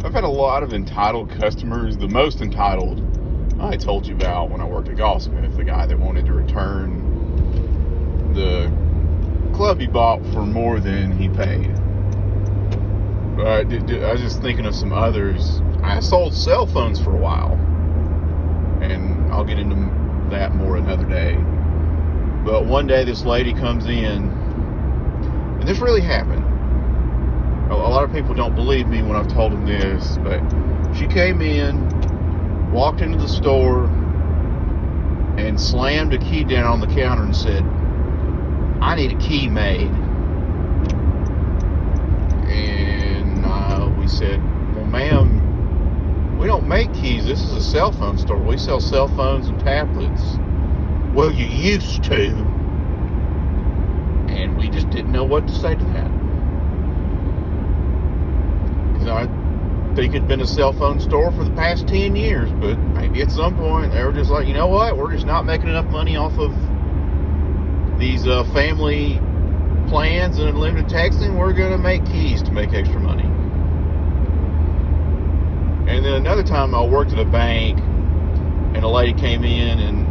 I've had a lot of entitled customers. The most entitled I told you about when I worked at Golfsmith, the guy that wanted to return the club he bought for more than he paid. But I was just thinking of some others. I sold cell phones for a while, and I'll get into that more another day. But one day this lady comes in, and this really happened. A lot of people don't believe me when I've told them this, but she came in, walked into the store, and slammed a key down on the counter and said, "I need a key made." And we said, "Well, ma'am, we don't make keys. This is a cell phone store. We sell cell phones and tablets." "Well, you used to." And we just didn't know what to say to that. I think it'd been a cell phone store for the past 10 years, but maybe at some point they were just like, you know what, we're just not making enough money off of these family plans and unlimited texting. We're going to make keys to make extra money. And then another time I worked at a bank, and a lady came in and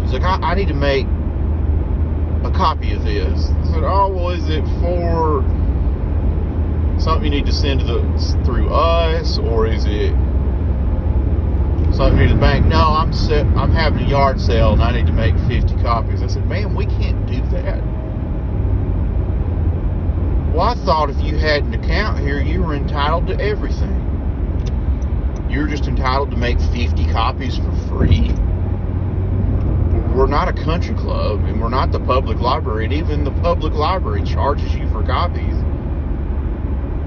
she's like, I need to make a copy of this. I said, "Oh, well, is it for something you need to send through us, or is it something you need to the bank?" "No, I'm having a yard sale and I need to make 50 copies." I said, "Man, we can't do that." "Well, I thought if you had an account here, you were entitled to everything." "You're just entitled to make 50 copies for free." We're not a country club, and we're not the public library, and even the public library charges you for copies.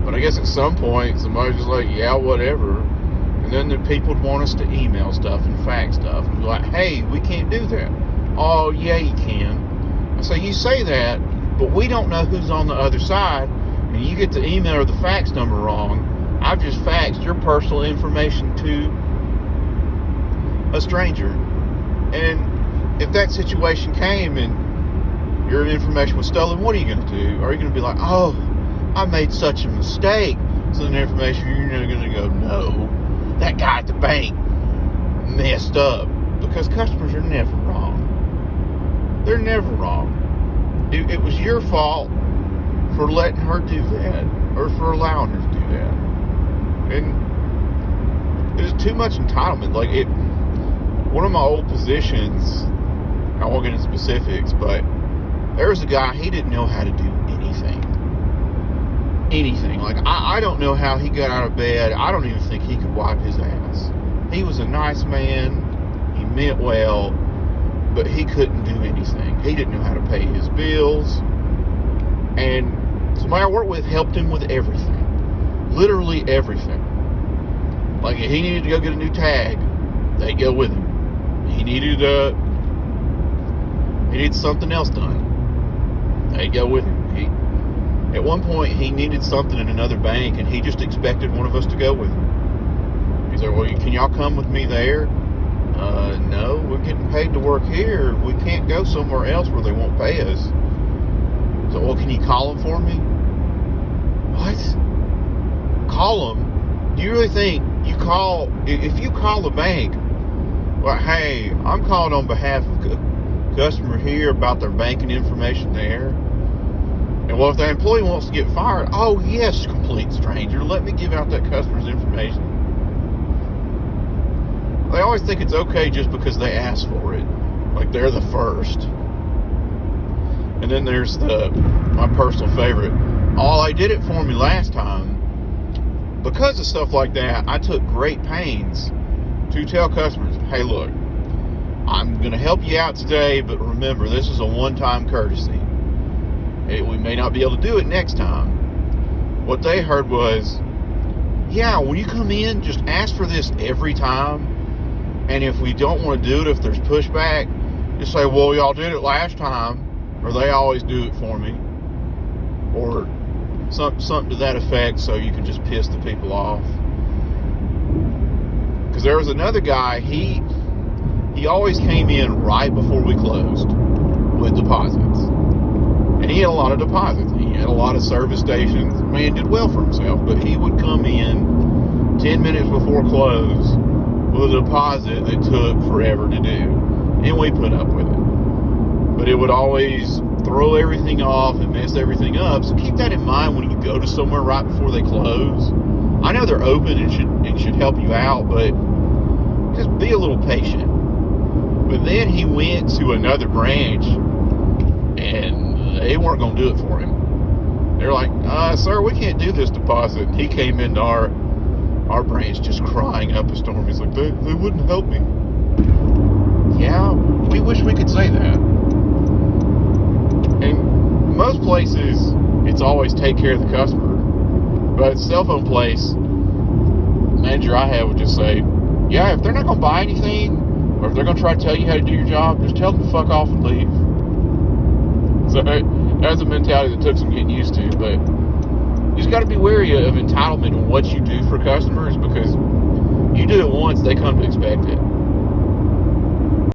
But I guess at some point, somebody's just like, yeah, whatever. And then the people would want us to email stuff and fax stuff. And be like, "Hey, we can't do that." "Oh, yeah, you can." I say, "You say that, but we don't know who's on the other side. And you get the email or the fax number wrong. I've just faxed your personal information to a stranger. And if that situation came and your information was stolen, what are you going to do? Are you going to be like, oh, I made such a mistake, so the information, you're going to go, no, that guy at the bank messed up. Because customers are never wrong. They're never wrong. It was your fault for letting her do that, or for allowing her to do that. And there's too much entitlement. Like, one of my old positions, I won't get into specifics, but there was a guy, he didn't know how to do anything. Like, I don't know how he got out of bed. I don't even think he could wipe his ass. He was a nice man. He meant well, but he couldn't do anything. He didn't know how to pay his bills. And somebody I worked with helped him with everything. Literally everything. Like, if he needed to go get a new tag, they'd go with him. He needed something else done, they'd go with him. At one point, he needed something in another bank, and he just expected one of us to go with him. He's like, "Well, can y'all come with me there?" "No, we're getting paid to work here. We can't go somewhere else where they won't pay us." So, "Well, can you call them for me?" "What? Call them? Do you really think if you call the bank, well, hey, I'm calling on behalf of a customer here about their banking information there. And well, if the employee wants to get fired, oh yes, complete stranger, let me give out that customer's information." They always think it's okay just because they asked for it. Like they're the first. And then there's my personal favorite. "Oh, they did it for me last time." Because of stuff like that, I took great pains to tell customers, hey, look, I'm going to help you out today, but remember, this is a one-time courtesy. We may not be able to do it next time. What they heard was, yeah, when you come in, just ask for this every time. And if we don't want to do it, if there's pushback, just say, well, y'all did it last time, or they always do it for me. Or something to that effect, so you can just piss the people off. Because there was another guy, he always came in right before we closed with deposits. And he had a lot of deposits. He had a lot of service stations. Man did well for himself, but he would come in 10 minutes before close with a deposit that took forever to do. And we put up with it. But it would always throw everything off and mess everything up. So keep that in mind when you go to somewhere right before they close. I know they're open and should help you out, but just be a little patient. But then he went to another branch and they weren't going to do it for him. They're like, sir, we can't do this deposit. And he came into our branch just crying up a storm. He's like, they wouldn't help me. Yeah, we wish we could say that. And most places, it's always take care of the customer. But at the cell phone place, manager I have would just say, yeah, if they're not going to buy anything, or if they're going to try to tell you how to do your job, just tell them to fuck off and leave. So that's a mentality that took some getting used to. But you just got to be wary of entitlement and what you do for customers, because you do it once, they come to expect it.